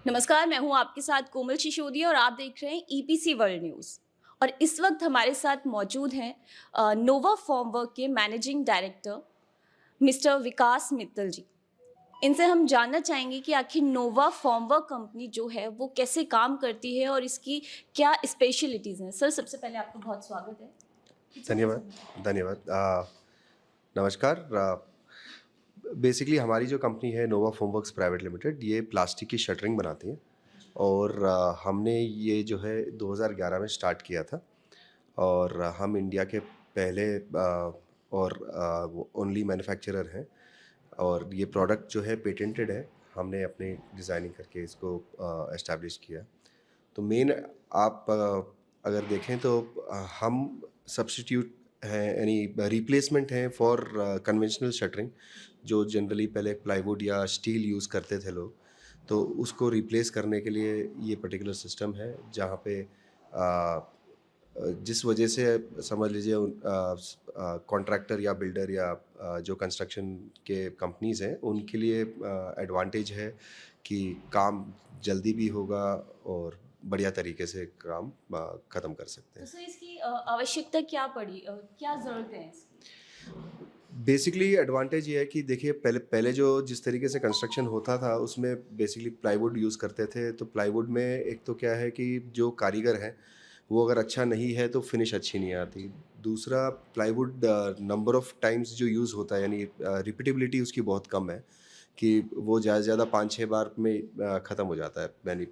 नमस्कार, मैं हूँ आपके साथ कोमल शिशोदिया और आप देख रहे हैं ईपीसी वर्ल्ड न्यूज़। और इस वक्त हमारे साथ मौजूद हैं नोवा फॉर्मवर्क के मैनेजिंग डायरेक्टर मिस्टर विकास मित्तल जी। इनसे हम जानना चाहेंगे कि आखिर नोवा फॉर्मवर्क कंपनी जो है वो कैसे काम करती है और इसकी क्या स्पेशलिटीज़ हैं। सर, सबसे पहले आपका बहुत स्वागत है। धन्यवाद, धन्यवाद। नमस्कार। बेसिकली हमारी जो कंपनी है नोवा फोमवर्क्स प्राइवेट लिमिटेड, ये प्लास्टिक की शटरिंग बनाती है और हमने ये जो है 2011 में स्टार्ट किया था और हम इंडिया के पहले और वो ओनली मैन्युफैक्चरर हैं और ये प्रोडक्ट जो है पेटेंटेड है। हमने अपनी डिज़ाइनिंग करके इसको एस्टैब्लिश किया। तो मेन आप अगर देखें तो हम सब्स्टिट्यूट हैं, यानी रिप्लेसमेंट हैं फॉर कन्वेंशनल शटरिंग, जो जनरली पहले प्लाईवुड या स्टील यूज़ करते थे लोग। तो उसको रिप्लेस करने के लिए ये पर्टिकुलर सिस्टम है जहाँ पे जिस वजह से समझ लीजिए कॉन्ट्रैक्टर या बिल्डर या जो कंस्ट्रक्शन के कंपनीज़ हैं उनके लिए एडवांटेज है कि काम जल्दी भी होगा और बढ़िया तरीके से काम ख़त्म कर सकते तो हैं। सर, इसकी आवश्यकता क्या पड़ी, क्या ज़रूरत है इसकी? बेसिकली एडवांटेज ये है कि देखिए पहले पहले जो जिस तरीके से कंस्ट्रक्शन होता था उसमें बेसिकली प्लाईवुड यूज़ करते थे। तो प्लाईवुड में एक तो क्या है कि जो कारीगर हैं वो अगर अच्छा नहीं है तो फिनिश अच्छी नहीं आती। दूसरा, प्लाईवुड नंबर ऑफ टाइम्स जो यूज़ होता है, यानी रिपीटेबिलिटी उसकी बहुत कम है कि वो ज़्यादा से ज़्यादा 5-6 बार में ख़त्म हो जाता है। यानी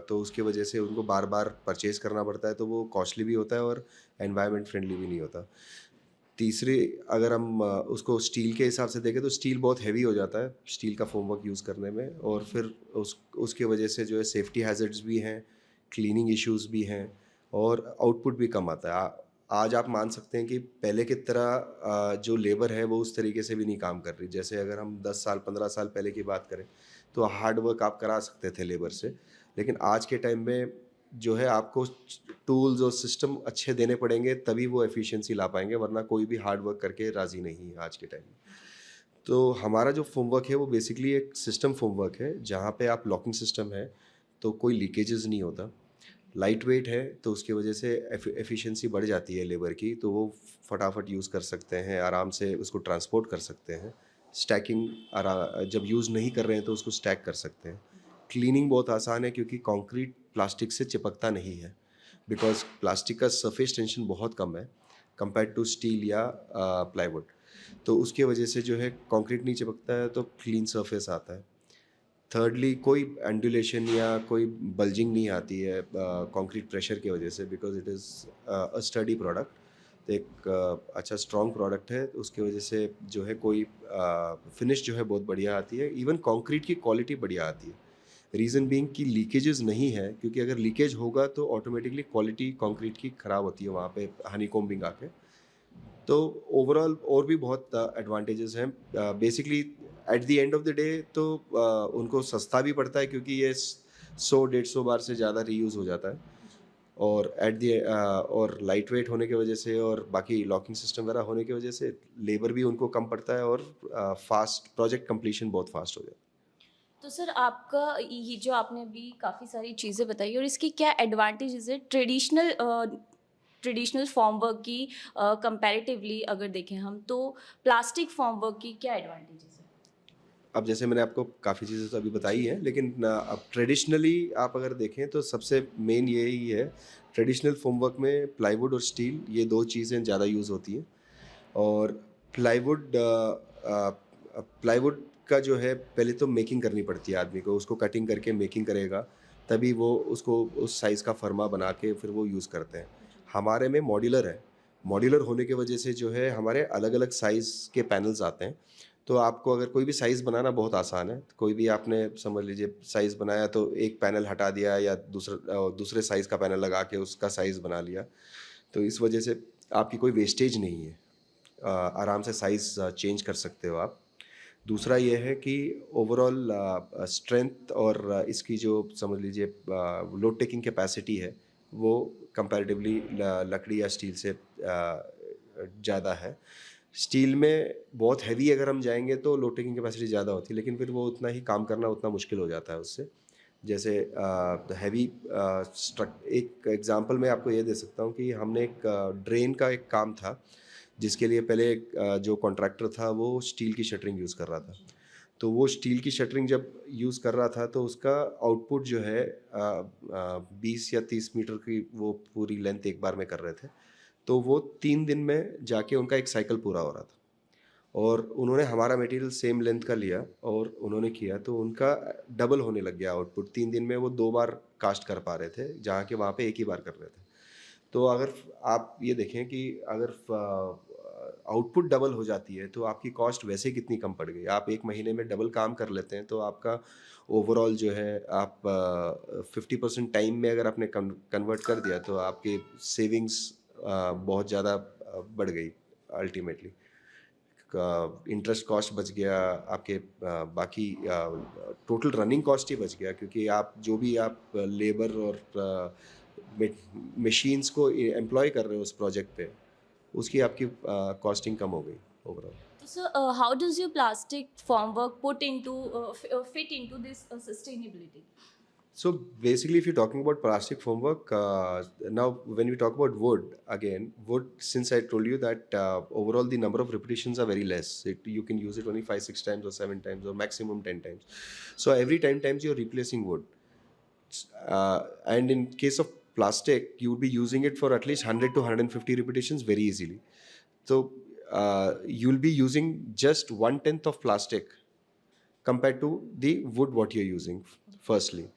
तो उसकी वजह से उनको बार-बार परचेज़ करना पड़ता है, तो वो कॉस्टली भी होता है और एनवायरनमेंट फ्रेंडली भी नहीं होता। तीसरी, अगर हम उसको स्टील के हिसाब से देखें तो स्टील बहुत हैवी हो जाता है स्टील का फ़ोमवर्क यूज़ करने में, और फिर उसकी वजह से जो है सेफ्टी हैज़र्ड्स भी हैं, क्लीनिंग इश्यूज़ भी हैं और आउटपुट भी कम आता है। आज आप मान सकते हैं कि पहले की तरह जो लेबर है वो उस तरीके से भी नहीं काम कर रही। जैसे अगर हम 10 साल 15 साल पहले की बात करें तो हार्ड वर्क आप करा सकते थे लेबर से, लेकिन आज के टाइम में जो है आपको टूल्स और सिस्टम अच्छे देने पड़ेंगे तभी वो एफिशिएंसी ला पाएँगे, वरना कोई भी हार्ड वर्क करके राज़ी नहीं है आज के टाइम में। तो हमारा जो फ़ोमवर्क है वो बेसिकली एक सिस्टम फ़ोमवर्क है जहाँ पे आप लॉकिंग सिस्टम है, तो कोई लीकेजेज़ नहीं होता। लाइट वेट है तो उसकी वजह से एफिशिएंसी बढ़ जाती है लेबर की, तो वो फटाफट यूज़ कर सकते हैं, आराम से उसको ट्रांसपोर्ट कर सकते हैं। स्टैकिंग जब यूज़ नहीं कर रहे हैं तो उसको स्टैक कर सकते हैं। क्लीनिंग बहुत आसान है क्योंकि कंक्रीट प्लास्टिक से चिपकता नहीं है, बिकॉज़ प्लास्टिक का सरफेस टेंशन बहुत कम है कंपेयर टू स्टील या प्लाईवुड। तो उसकी वजह से जो है कंक्रीट नहीं चिपकता है तो क्लीन सरफेस आता है। थर्डली, कोई एंडुलेशन या कोई बल्जिंग नहीं आती है कंक्रीट प्रेशर की वजह से, because it is a study product. तो एक अच्छा स्ट्रॉन्ग प्रोडक्ट है, तो उसकी वजह से जो है कोई फिनिश जो है बहुत बढ़िया आती है। इवन कंक्रीट की क्वालिटी बढ़िया आती है। रीज़न बीइंग कि लीकेजेस नहीं है, क्योंकि अगर लीकेज होगा तो ऑटोमेटिकली क्वालिटी कंक्रीट की खराब होती है वहाँ पे हनीकॉम्बिंग आके। तो ओवरऑल और भी बहुत एडवांटेजेस हैं। Basically at the end of the day तो उनको सस्ता भी पड़ता है क्योंकि ये 100-150 बार से ज़्यादा रीयूज़ हो जाता है, और और लाइट वेट होने की वजह से और बाकी लॉकिंग सिस्टम वगैरह होने की वजह से लेबर भी उनको कम पड़ता है और फास्ट प्रोजेक्ट कंप्लीशन बहुत फास्ट हो जाता है। तो सर, आपका ये जो आपने अभी काफ़ी सारी चीज़ें बताई और इसकी क्या एडवांटेजेस है ट्रेडिशनल फॉर्म वर्क की कंपैरेटिवली अगर देखें हम तो प्लास्टिक फॉर्म वर्क की क्या एडवांटेजेस है? अब जैसे मैंने आपको काफ़ी चीज़ें तो अभी बताई हैं, लेकिन अब ट्रेडिशनली आप अगर देखें तो सबसे मेन यही है, ट्रेडिशनल फ़ोमवर्क में प्लाईवुड और स्टील, ये 2 चीज़ें ज़्यादा यूज़ होती हैं। और प्लाईवुड प्लाईवुड का जो है पहले तो मेकिंग करनी पड़ती है आदमी को, उसको कटिंग करके मेकिंग करेगा, तभी वो उसको उस साइज़ का फर्मा बना के फिर वो यूज़ करते हैं। हमारे में मॉड्यूलर है, मॉड्यूलर होने की वजह से जो है हमारे अलग-अलग साइज़ के पैनल्स आते हैं, तो आपको अगर कोई भी साइज़ बनाना बहुत आसान है। कोई भी आपने समझ लीजिए साइज़ बनाया तो एक पैनल हटा दिया या दूसरे साइज़ का पैनल लगा के उसका साइज़ बना लिया, तो इस वजह से आपकी कोई वेस्टेज नहीं है। आराम से साइज़ चेंज कर सकते हो आप। दूसरा ये है कि ओवरऑल स्ट्रेंथ और इसकी जो समझ लीजिए लोड टेकिंग कैपेसिटी है, वो कंपैरेटिवली लकड़ी या स्टील से ज़्यादा है। स्टील में बहुत हैवी अगर हम जाएँगे तो लोड टेकिंग कैपेसिटी ज़्यादा होती है, लेकिन फिर वो उतना ही काम करना उतना मुश्किल हो जाता है उससे। जैसे हैवी एक एग्जांपल मैं आपको ये दे सकता हूँ कि हमने एक ड्रेन का एक काम था, जिसके लिए पहले जो कॉन्ट्रैक्टर था वो स्टील की शटरिंग यूज़ कर रहा था। तो वो स्टील की शटरिंग जब यूज़ कर रहा था तो उसका आउटपुट जो है 20 या 30 मीटर की वो पूरी लेंथ एक बार में कर रहे थे। तो वो 3 दिन में जाके उनका एक साइकिल पूरा हो रहा था। और उन्होंने हमारा मटेरियल सेम लेंथ का लिया और उन्होंने किया तो उनका डबल होने लग गया आउटपुट। 3 दिन में वो 2 बार कास्ट कर पा रहे थे, जहाँ के वहाँ पे एक ही बार कर रहे थे। तो अगर आप ये देखें कि अगर आउटपुट डबल हो जाती है तो आपकी कॉस्ट वैसे कितनी कम पड़ गई। आप 1 महीने में डबल काम कर लेते हैं तो आपका ओवरऑल जो है आप 50% टाइम में अगर आपने कन्वर्ट कर दिया तो आपकी सेविंग्स बहुत ज़्यादा बढ़ गई अल्टीमेटली। इंटरेस्ट कॉस्ट बच गया, आपके बाकी टोटल रनिंग कॉस्ट ही बच गया, क्योंकि आप जो भी आप लेबर और मशीन्स को एम्प्लॉय कर रहे हो उस प्रोजेक्ट पे, उसकी आपकी कॉस्टिंग कम हो गई overall. So, how does your plastic formwork fit into this sustainability? So basically, if you're talking about plastic formwork, now when we talk about wood, again, wood, since I told you that overall the number of repetitions are very less. You can use it only 5, 6 times or 7 times or maximum 10 times. So every 10 times you're replacing wood. And in case of plastic, you would be using it for at least 100 to 150 repetitions very easily. So you'll be using just 1/10 of plastic compared to the wood what you're using firstly.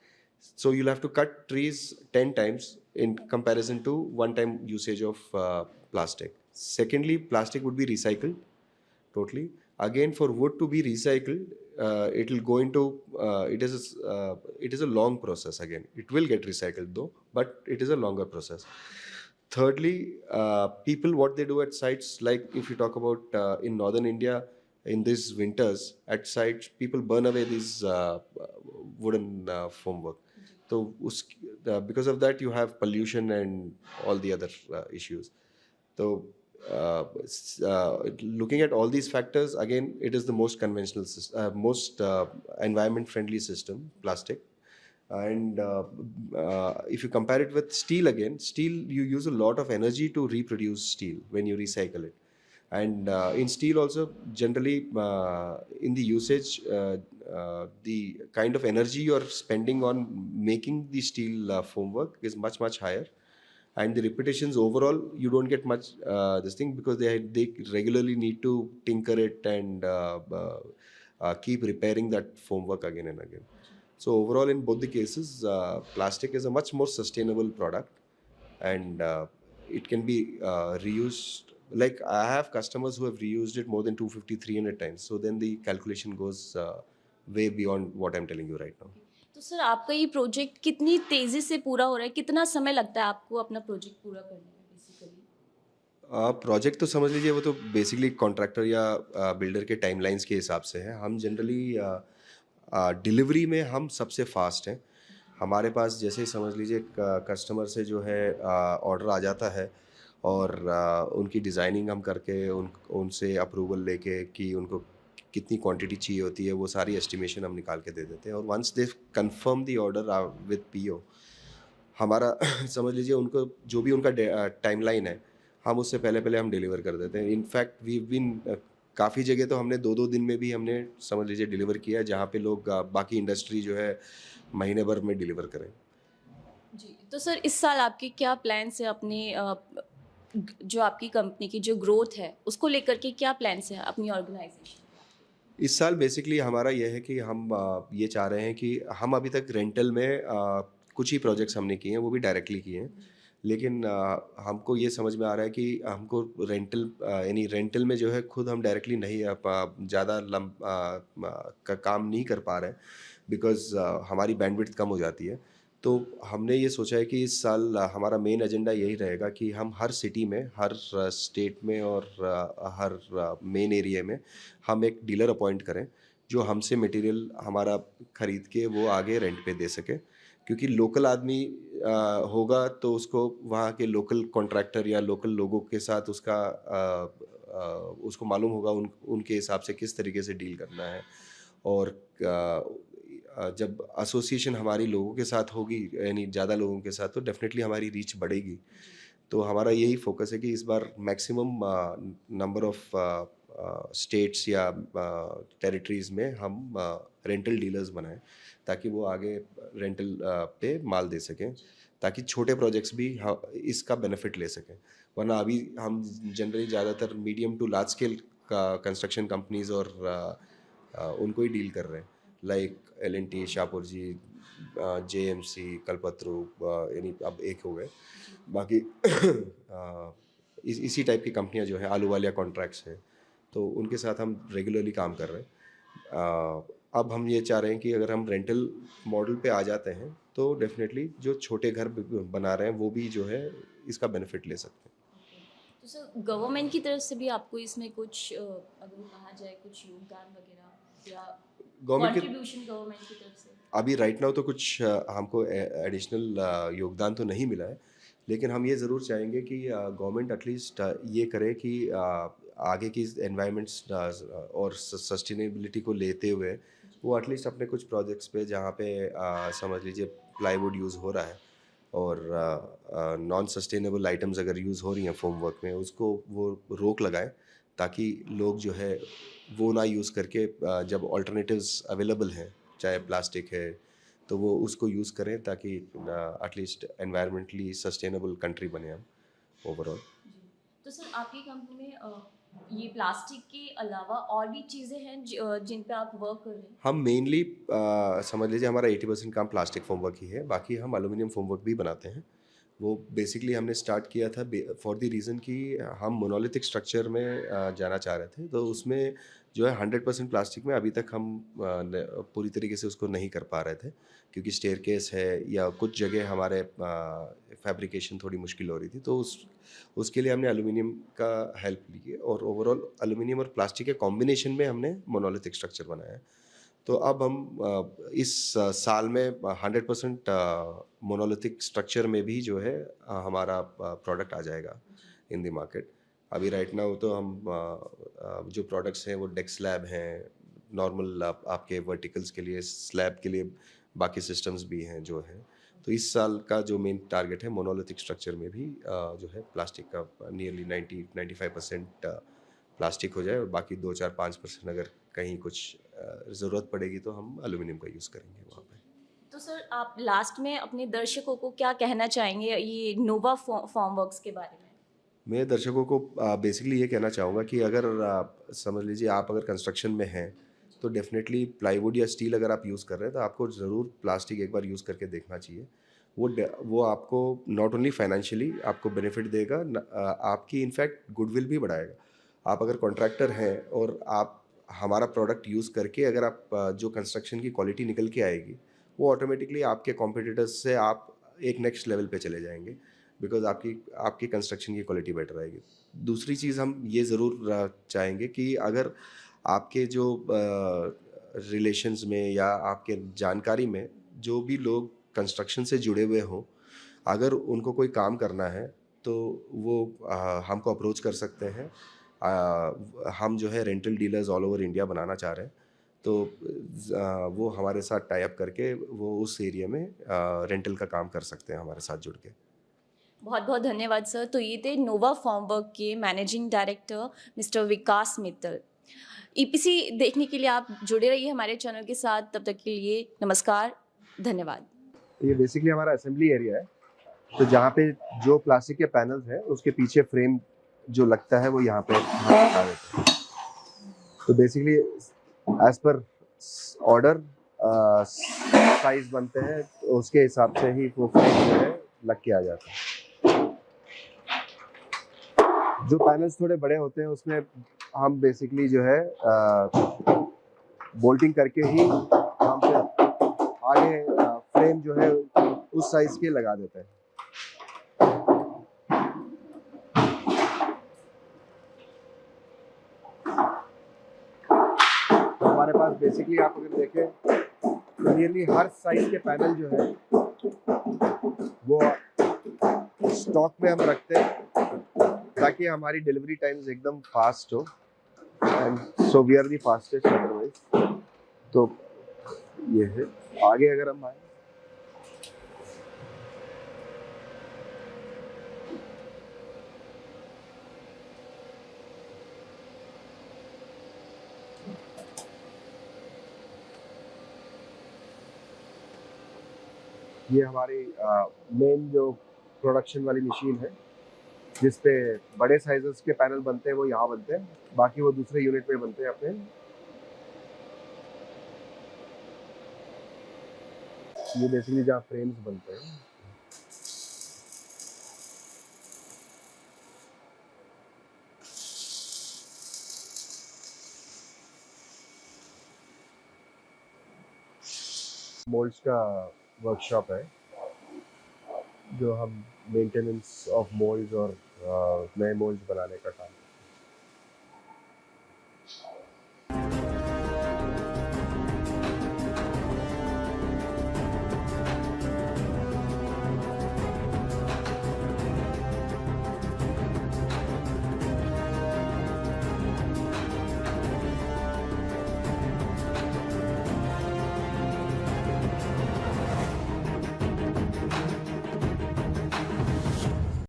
So you'll have to cut trees 10 times in comparison to one time usage of plastic. Secondly, plastic would be recycled totally. Again, for wood to be recycled, it will go into it is a long process. Again, it will get recycled though, but it is a longer process. Thirdly, people, what they do at sites, like if you talk about in northern India, in these winters at sites people burn away these wooden formwork. So because of that you have pollution and all the other issues. So looking at all these factors, again, it is the most conventional most environment friendly system, plastic. And if you compare it with steel, again, steel, you use a lot of energy to reproduce steel when you recycle it. And in steel also, generally in the usage, the kind of energy you're spending on making the steel formwork is much higher. And the repetitions overall, you don't get much this thing, because they regularly need to tinker it and keep repairing that formwork again and again. So overall, in both the cases, plastic is a much more sustainable product, and it can be reused. Like I have customers who have reused it more than 250, 300 times. So then the calculation goes way beyond what I'm telling you right now. तो sir, आपका ये project कितनी तेज़ी से पूरा हो रहा है? कितना समय लगता है आपको अपना प्रोजेक्ट पूरा करने में बेसिकली? प्रोजेक्ट तो समझ लीजिए वो तो बेसिकली कॉन्ट्रैक्टर या बिल्डर के टाइमलाइंस के हिसाब से है। हम जनरली डिलीवरी में हम सबसे फास्ट हैं। हमारे पास जैसे ही समझ लीजिए कस्टमर से जो है ऑर्डर आ जाता है, और उनकी डिज़ाइनिंग हम करके उनसे अप्रूवल लेके कि उनको कितनी क्वांटिटी चाहिए होती है, वो सारी एस्टिमेशन हम निकाल के दे देते हैं। और once they confirm the order with PO, हमारा समझ लीजिए उनको जो भी उनका टाइमलाइन है, हम उससे पहले हम डिलीवर कर देते हैं। इनफैक्ट वी बीन काफ़ी जगह तो हमने 2-2 दिन में भी हमने समझ लीजिए डिलीवर किया है, जहाँ पे लोग बाकी इंडस्ट्री जो है महीने भर में डिलीवर करें। जी, तो सर इस साल आपके क्या प्लान्स हैं अपने जो आपकी कंपनी की जो ग्रोथ है, उसको लेकर के क्या प्लान्स हैं अपनी ऑर्गेनाइज़ेशन? इस साल बेसिकली हमारा ये है कि हम ये चाह रहे हैं कि हम अभी तक रेंटल में कुछ ही प्रोजेक्ट्स हमने किए हैं, वो भी डायरेक्टली किए हैं। लेकिन हमको ये समझ में आ रहा है कि हमको रेंटल यानी रेंटल में जो है खुद हम डायरेक्टली नहीं ज़्यादा का काम नहीं कर पा रहे हैं, बिकॉज़ हमारी बैंडविड्थ कम हो जाती है। तो हमने ये सोचा है कि इस साल हमारा मेन एजेंडा यही रहेगा कि हम हर सिटी में, हर स्टेट में और हर मेन एरिया में हम एक डीलर अपॉइंट करें, जो हमसे मटेरियल हमारा खरीद के वो आगे रेंट पे दे सके। क्योंकि लोकल आदमी होगा तो उसको वहाँ के लोकल कॉन्ट्रैक्टर या लोकल लोगों के साथ उसको मालूम होगा उनके हिसाब से किस तरीके से डील करना है। और जब एसोसिएशन हमारी लोगों के साथ होगी, यानी ज़्यादा लोगों के साथ, तो डेफिनेटली हमारी रीच बढ़ेगी। तो हमारा यही फोकस है कि इस बार मैक्सिमम नंबर ऑफ स्टेट्स या टेरिटरीज़ में हम रेंटल डीलर्स बनाएं, ताकि वो आगे रेंटल पे माल दे सकें, ताकि छोटे प्रोजेक्ट्स भी इसका बेनिफिट ले सकें। वरना अभी हम जनरली ज़्यादातर मीडियम टू लार्ज स्केल का कंस्ट्रक्शन कंपनीज और उनको ही डील कर रहे हैं, लाइक L&T, शाहपुर जी, JMC, कल्पतरू, यानी अब एक हो गए, बाकी इसी टाइप की कंपनियां जो है, आलू वालिया कॉन्ट्रैक्ट्स हैं, तो उनके साथ हम रेगुलरली काम कर रहे हैं। अब हम ये चाह रहे हैं कि अगर हम रेंटल मॉडल पे आ जाते हैं तो डेफिनेटली जो छोटे घर बना रहे हैं वो भी जो है इसका बेनिफिट ले सकते हैं। तो सर गवर्नमेंट की तरफ से भी आपको इसमें कुछ अगर कहा जाए कुछ योगदान वगैरह या गवर्नमेंट के कंट्रीब्यूशन गवर्नमेंट की तरफ से? अभी राइट नाउ तो कुछ हमको एडिशनल योगदान तो नहीं मिला है, लेकिन हम ये ज़रूर चाहेंगे कि गवर्नमेंट एटलीस्ट ये करे कि आगे की एनवायरनमेंट्स और सस्टेनेबिलिटी को लेते हुए वो एटलीस्ट अपने कुछ प्रोजेक्ट्स पे, जहाँ पे समझ लीजिए प्लाईवुड यूज़ हो रहा है और नॉन सस्टेनेबल आइटम्स अगर यूज़ हो रही हैं फोम वर्क में, उसको वो रोक लगाए, ताकि लोग जो है वो ना यूज़ करके जब ऑल्टरनेटिव्स अवेलेबल हैं, चाहे प्लास्टिक है, तो वो उसको यूज़ करें, ताकि एटलीस्ट एनवायरमेंटली सस्टेनेबल कंट्री बने हम ओवरऑल। जी। तो सर आपकी कंपनी में ये प्लास्टिक के अलावा और भी चीज़ें हैं जिन पे आप वर्क कर रहे हैं? हम मेनली समझ लीजिए हमारा 80% काम प्लास्टिक फोम वर्क ही है, बाकी हम एल्यूमिनियम फोम वर्क भी बनाते हैं। वो बेसिकली हमने स्टार्ट किया था फॉर द रीज़न कि हम मोनोलिथिक स्ट्रक्चर में जाना चाह रहे थे, तो उसमें जो है 100% प्लास्टिक में अभी तक हम पूरी तरीके से उसको नहीं कर पा रहे थे, क्योंकि स्टेयरकेस है या कुछ जगह हमारे फैब्रिकेशन थोड़ी मुश्किल हो रही थी, तो उसके लिए हमने एल्यूमिनियम का हेल्प ली है, और ओवरऑल एल्यूमिनियम और प्लास्टिक के कॉम्बिनेशन में हमने मोनोलिथिक स्ट्रक्चर बनाया है। तो अब हम इस साल में 100% मोनोलिथिक स्ट्रक्चर में भी जो है हमारा प्रोडक्ट आ जाएगा इन द मार्केट। अभी राइट नाउ तो हम जो प्रोडक्ट्स हैं वो डेक स्लैब हैं, नॉर्मल आपके वर्टिकल्स के लिए, स्लैब के लिए बाकी सिस्टम्स भी हैं जो हैं। तो इस साल का जो मेन टारगेट है मोनोलिथिक स्ट्रक्चर में भी जो है प्लास्टिक का नियरली 90-95% प्लास्टिक हो जाए, और बाकी 2-4-5% अगर कहीं कुछ ज़रूरत पड़ेगी तो हम एल्यूमिनियम का यूज़ करेंगे वहाँ पे। तो सर आप लास्ट में अपने दर्शकों को क्या कहना चाहेंगे ये नोवा फॉर्म वर्क्स के बारे में? मैं दर्शकों को बेसिकली ये कहना चाहूँगा कि अगर समझ लीजिए आप अगर कंस्ट्रक्शन में हैं, तो डेफिनेटली प्लाईवुड या स्टील अगर आप यूज़ कर रहे हैं, तो आपको ज़रूर प्लास्टिक एक बार यूज़ करके देखना चाहिए। वो आपको नॉट ओनली फाइनेंशियली आपको बेनिफिट देगा, आपकी इनफैक्ट गुडविल भी बढ़ाएगा। आप अगर कॉन्ट्रैक्टर हैं और आप हमारा प्रोडक्ट यूज़ करके अगर आप जो कंस्ट्रक्शन की क्वालिटी निकल के आएगी, वो ऑटोमेटिकली आपके कॉम्पिटिटर्स से आप एक नेक्स्ट लेवल पे चले जाएंगे, बिकॉज आपकी आपकी कंस्ट्रक्शन की क्वालिटी बेटर आएगी। दूसरी चीज़ हम ये ज़रूर चाहेंगे कि अगर आपके जो रिलेशंस में या आपके जानकारी में जो भी लोग कंस्ट्रक्शन से जुड़े हुए हों, अगर उनको कोई काम करना है तो वो हमको अप्रोच कर सकते हैं। हम जो है rental dealers all over India बनाना चाह रहे हैं, तो वो हमारे साथ टाई अप करके वो उस एरिया में रेंटल का काम कर सकते हैं हमारे साथ जुड़ के। बहुत बहुत धन्यवाद सर। तो ये थे नोवा फॉर्म वर्क के मैनेजिंग डायरेक्टर मिस्टर विकास मित्तल। ईपीसी देखने के लिए आप जुड़े रहिए हमारे चैनल के साथ। तब तक के लिए नमस्कार, धन्यवाद। ये बेसिकली हमारा असेंबली एरिया है, तो जहाँ पे जो प्लास्टिक के पैनल्स हैं उसके पीछे फ्रेम जो लगता है वो यहाँ पे हम लगा देते हैं। तो basically as per order size बनते हैं, तो उसके हिसाब से ही वो फ्रेम जो है लग के आ जाता है। जो पैनल्स थोड़े बड़े होते हैं उसमें हम बेसिकली जो है बोल्टिंग करके ही हम फिर आगे फ्रेम जो है उस साइज के लगा देते हैं। तो हमारे पास बेसिकली आप अगर देखें तो नियरली हर साइज के पैनल जो है वो स्टॉक में हम रखते हैं, ताकि हमारी डिलीवरी टाइम्स एकदम फास्ट हो, and so we are the fastest otherwise. तो ये है। आगे अगर हम आए, ये हमारी मेन जो प्रोडक्शन वाली मशीन है, जिस पे बड़े साइजेस के पैनल बनते हैं वो यहाँ बनते हैं, बाकी वो दूसरे यूनिट में बनते हैं अपने। ये बेसिकली जहाँ फ्रेम्स बनते हैं। मोल्ड्स का वर्कशॉप है, जो हम मेंटेनेंस ऑफ मोल्ड्स और नए मोल्ड्स बनाने का काम